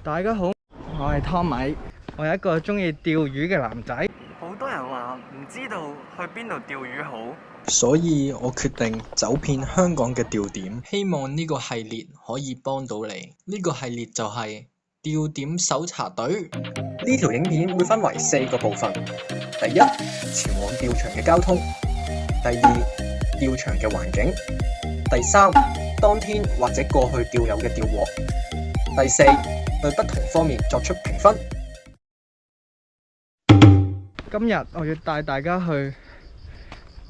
大家好，我係湯米，我係一個中意釣魚嘅男仔。好多人話唔知道去邊度釣魚好，所以我決定走遍香港嘅釣點，希望呢個系列可以幫到你。呢個系列就係釣點搜查隊。呢條影片會分為4個部分：第一，前往釣場嘅交通；第二，釣場嘅環境；第三，當天或者過去釣友嘅釣獲；第四，對不同方面作出評分。今日我要帶大家去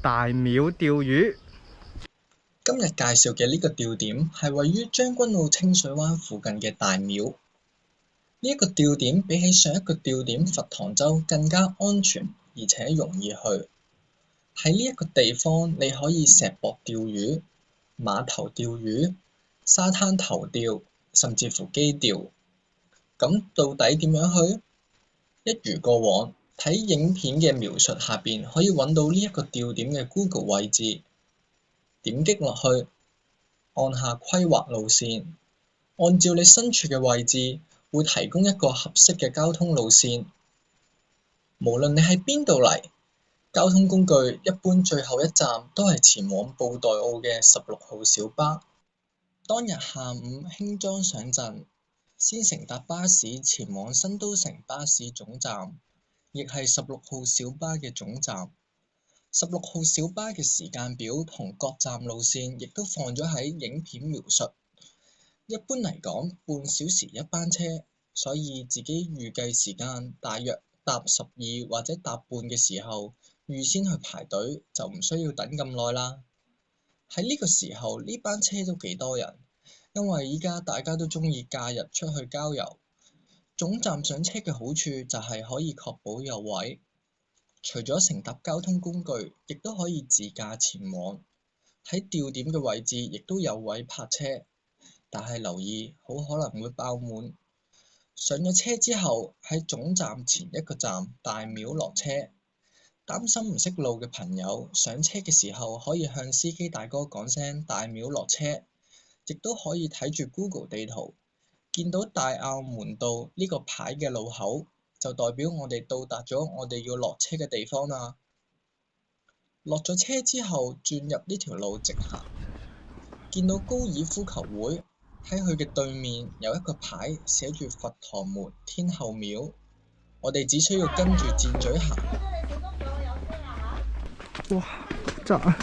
大廟釣魚。今日介紹嘅呢個釣點係位於將軍澳清水灣附近嘅大廟。呢一個釣點比起上一個釣點佛堂洲更加安全，而且容易去。喺呢一個地方，你可以石駁釣魚、碼頭釣魚、沙灘頭釣，甚至乎機釣。咁到底點樣去？一如過往，睇影片嘅描述下邊可以揾到呢一個釣點嘅 Google 位置，點擊落去，按下規劃路線，按照你身處嘅位置，會提供一個合適嘅交通路線。無論你喺邊度嚟，交通工具一般最後一站都係前往布袋澳嘅16號小巴。當日下午輕裝上陣，先乘搭巴士前往新都城巴士總站，亦係16號小巴嘅總站。16號小巴嘅時間表同各站路線亦都放咗喺影片描述。一般嚟講，半小時一班車，所以自己預計時間大約搭12或者搭半嘅時候，預先去排隊就唔需要等咁耐啦。喺呢個時候，呢班車都幾多人，因為依家大家都鍾意假日出去郊遊。總站上車嘅好處就係可以確保有位，除咗乘搭交通工具，亦都可以自駕前往。喺釣點嘅位置亦都有位泊車，但係留意好可能會爆滿。上咗車之後，喺總站前一個站大廟落車。擔心唔識路嘅朋友，上車嘅時候可以向司機大哥講聲大廟落車，亦都可以睇住 Google 地圖，見到大澳門道呢個牌嘅路口，就代表我哋到達咗我哋要落車嘅地方啦。落咗車之後，轉入呢條路直行，見到高爾夫球會，喺佢嘅對面有一個牌寫住佛堂門天后廟，我哋只需要跟住箭嘴行。哇，窄啊！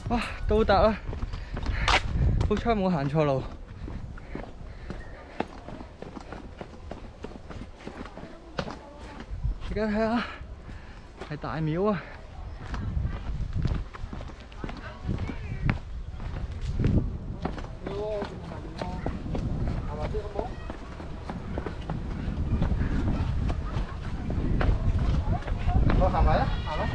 哇，到達啦！好彩冇行錯路。而家睇下，係大廟啊！我行埋啦，行啦。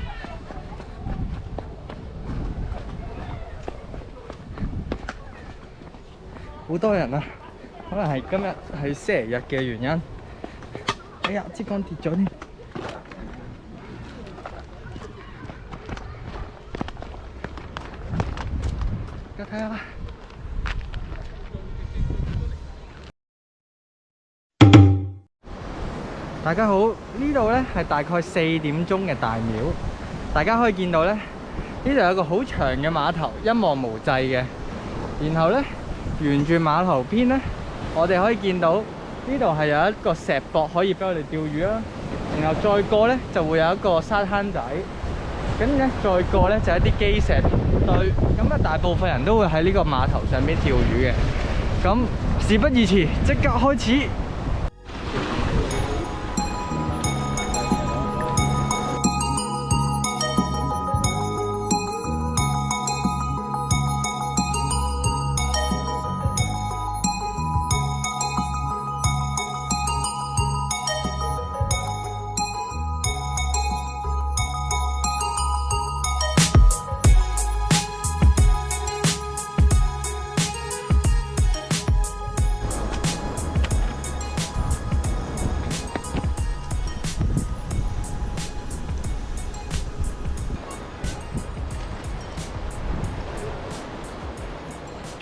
好多人啊，可能係今日係星期日嘅原因。哎呀，支竿跌咗添。而家睇下，大家好，呢度呢係大概4點鐘嘅大廟。大家可以見到呢，呢度有個好長嘅碼頭，一望無際嘅。然後呢，沿住碼頭邊呢，我哋可以見到呢度係有一個石駁可以俾我哋釣魚啦。然後再過呢，就會有一個沙灘仔，跟住呢，再過呢，就係一啲基石堆。咁啊，大部分人都會喺呢個碼頭上邊釣魚嘅。咁事不宜遲，即刻開始！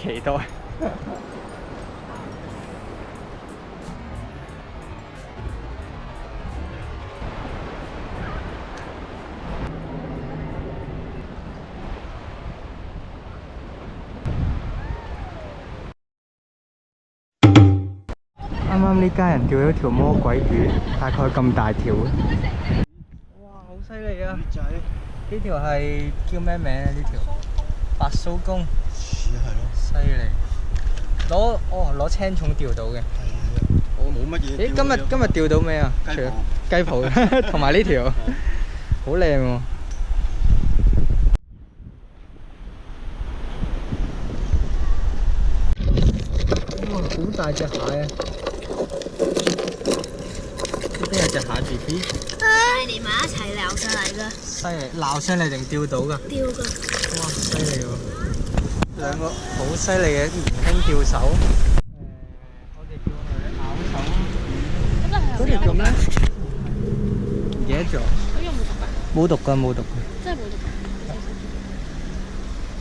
期待。啱啱呢家人釣咗條魔鬼魚，大概咁大條。哇，好犀利啊！仔呢條係叫咩名啊？呢條白鬚公，似係咯，犀利！攞青蟲釣到嘅。我冇乜嘢。咦，今日釣到咩啊？雞泡雞泡同埋呢條，好靚喎！哇，好大隻蟹啊！呢邊有隻蟹 BB，連埋一齊撈上嚟㗎，犀利！撈上嚟定釣到㗎？釣㗎。哇，犀利喎！兩個好犀利嘅年輕釣手。我哋叫佢咬手魚。嗰條叫咩？唔記得咗。嗰個冇毒㗎？冇毒㗎，冇毒㗎。真係冇毒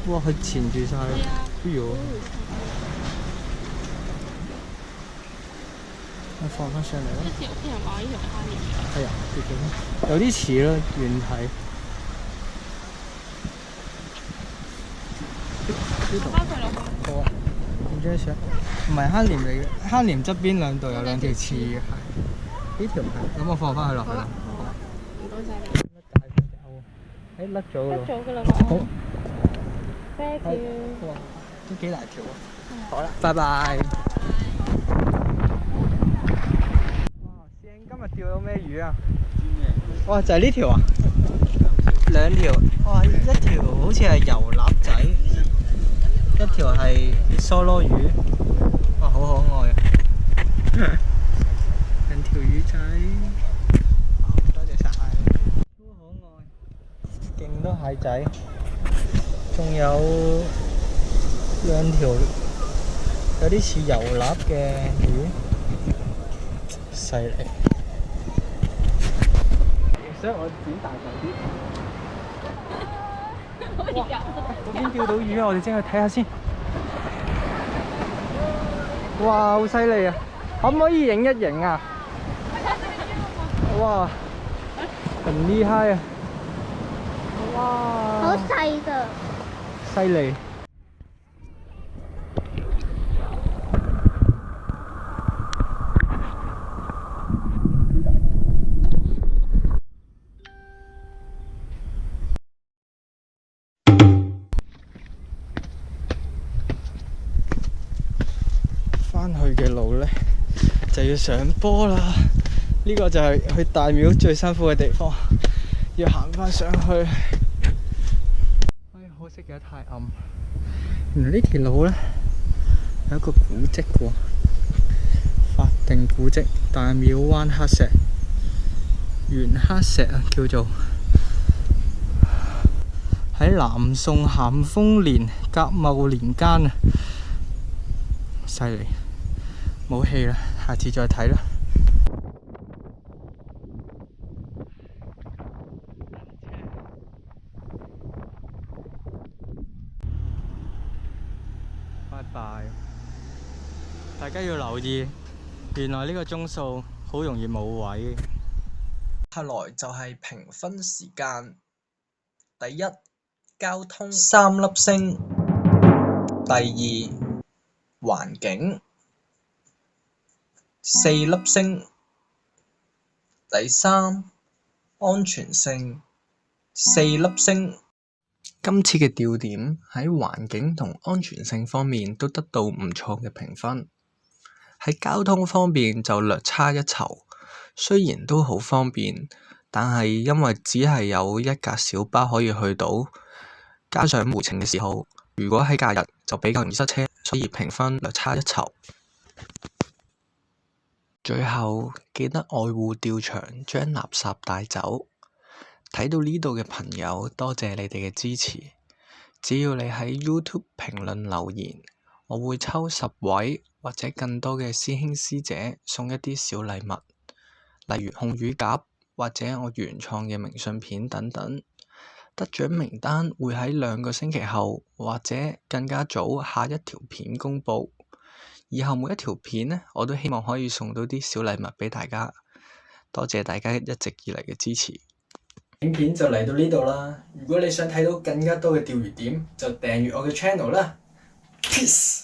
㗎。哇！佢纏住晒。係啊。哎呦！我放翻上嚟啦。之前屋企人話呢條係蝦面魚。係啊，跌咗。有啲似咯，遠睇。呢度。翻佢落去。好啊，影張相。唔係蝦鰭嚟嘅，蝦鰭側邊兩度有兩條刺嘅，係。呢條係，咁我放翻佢落去啦。好啊。唔該晒你。大隻喎！誒，甩咗㗎甩喎。咗㗎啦，好。 Thank you。哇，都幾大條啊！好啦，拜拜。哇，師兄今日釣到咩魚啊？哇，就係呢條啊！兩條，哇，一條好似係油鴨仔，一條係梭羅魚，哇，好可愛啊！兩條魚仔，多謝晒，好可愛，勁多蟹仔，仲有兩條有啲似油鴨嘅魚，犀利！所以我剪大嚿啲。哇！嗰邊釣到魚啊！我哋即去睇下先。哇！好犀利啊！可唔可以影一影啊？哇！很厲害啊！哇！好細㗎。犀利！返去嘅路呢，就要上坡啦。呢個就係去大廟最辛苦嘅地方，要行返上去。可惜嘅太暗。原來呢條路呢，有一個古蹟喎，法定古蹟大廟灣黑石圓黑石啊，叫做喺南宋咸豐年甲戌年間啊，犀利！冇氣啦，下次再睇啦。拜拜！大家要留意，原來呢個鐘數好容易冇位。下來就係評分時間。第一，交通3粒星。第二，環境4粒星。第三，安全性4粒星。今次嘅釣點喺環境同安全性方面都得到唔錯嘅評分。喺交通方面就略差一籌，雖然都好方便，但係因為只係有一架小巴可以去到，加上回程嘅時候，如果喺假日就比較容易塞車，所以評分略差一籌。最後記得愛護釣場，將垃圾帶走。睇到呢度嘅朋友，多謝你哋嘅支持。只要你喺 YouTube 評論留言，我會抽10位或者更多嘅師兄師姐送一啲小禮物，例如紅乳鴿或者我原創嘅明信片等等。得獎名單會喺2個星期後或者更加早下一條片公佈。以後每一條片呢，我都希望可以送到啲小禮物俾大家。多謝大家一直以嚟嘅支持。影片就嚟到呢度啦。如果你想睇到更加多嘅釣魚點，就訂閱我嘅 channel 啦。Peace。